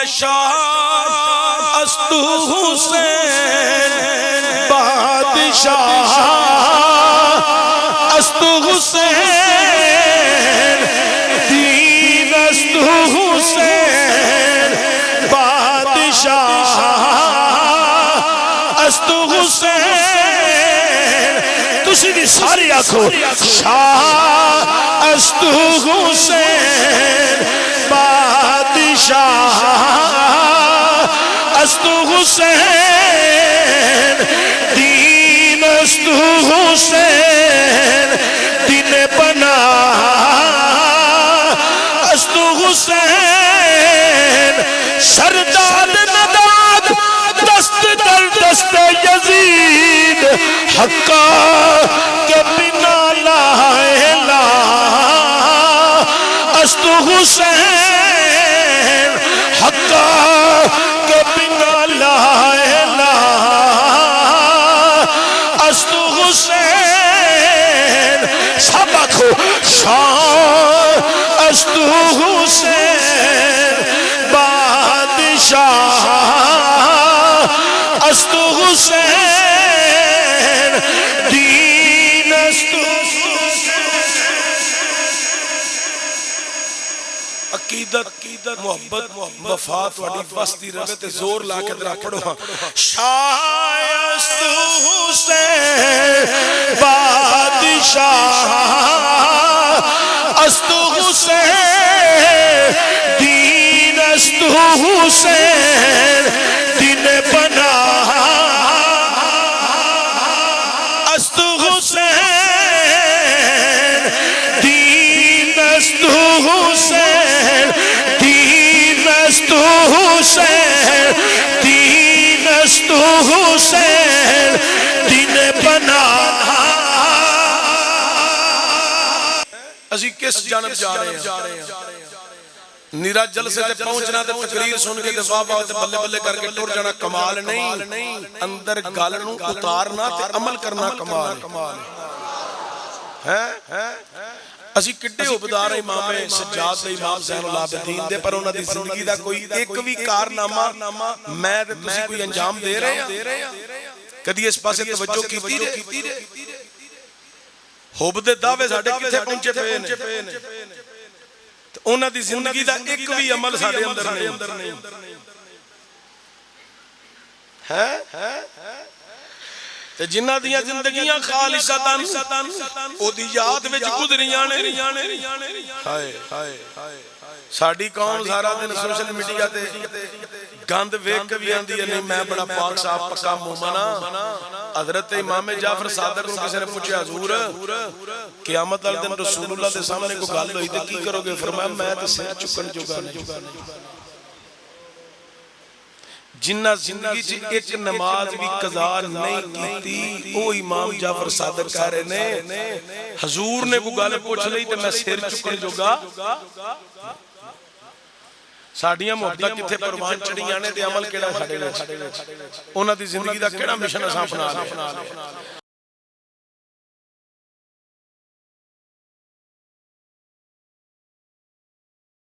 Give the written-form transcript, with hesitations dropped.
شاہ است حسین بادشاہ است حسین دین است حسین بادشاہ است حسین تسی بھی ساری آکھو شاہ است حسین بادشاہ است حسین دین است حسین دین بنا است حسین سرداد نداد دست در دست یزید حقا کے بنا لا الہ است حسین حقا کے بنا لا الہ است حسین سب آکھو شاہ است حسین بادشاہ است حسین دین است عقیدت محبت وفات واڑی بستی رہے تے زور لا کے درہ پڑھو شاہ است حسین بادشاہ است حسین دین است حسین دین بنا است حسین دین است حسین دین است حسین دین است حسین دین بنا اسی کس جانب جا رہے ہیں نیرا جلسے تے پہنچنا تے تقریر سن کے تے واہ واہ تے بلے بلے کر کے ٹر جانا کمال نہیں اندر گل نو اتارنا تے عمل کرنا کمال ہے اسی کڈے عبدار امام سجاد دے امام زین العابدین دے پر انہاں دی زندگی دا کوئی ایک بھی کارنامہ میں تے تسی کوئی انجام دے رہے ہیں کدی اس پاسے توجہ کیتی رہے حب دے دعوے ساڈے کتھے پہنچے پے نے انہاں دی زندگی دا ایک بھی عمل ساڈے اندر نہیں ہے تے جنہ دیاں زندگیاں خالصتاً او دی یاد وچ گزریاں نے ہائے ساڈی قوم سارا دن سوشل میڈیا تے گند ویکھ کے بھی آندی ہے نہیں میں بڑا پاک صاحب پکا مومن ہاں حضرت امام جعفر صادق کو کسی نے پوچھا حضور قیامت والے دن رسول اللہ دے سامنے کو گل ہوئی تے کی کرو گے فرمایا میں تے سر چکن جوگا نہیں جنہ زندگی چ ایک نماز بھی قضا نہیں کیتی او امام جعفر صادق کہہ رہے نے حضور نے کو گل پوچھ لئی تے میں سر چکن جوگا ساڈیاں محبتاں کتھے پروان چڑھیاں نے تے عمل کیڑا ساڈے وچ انہاں دی زندگی دا کیڑا مشن اساں اپنا لیا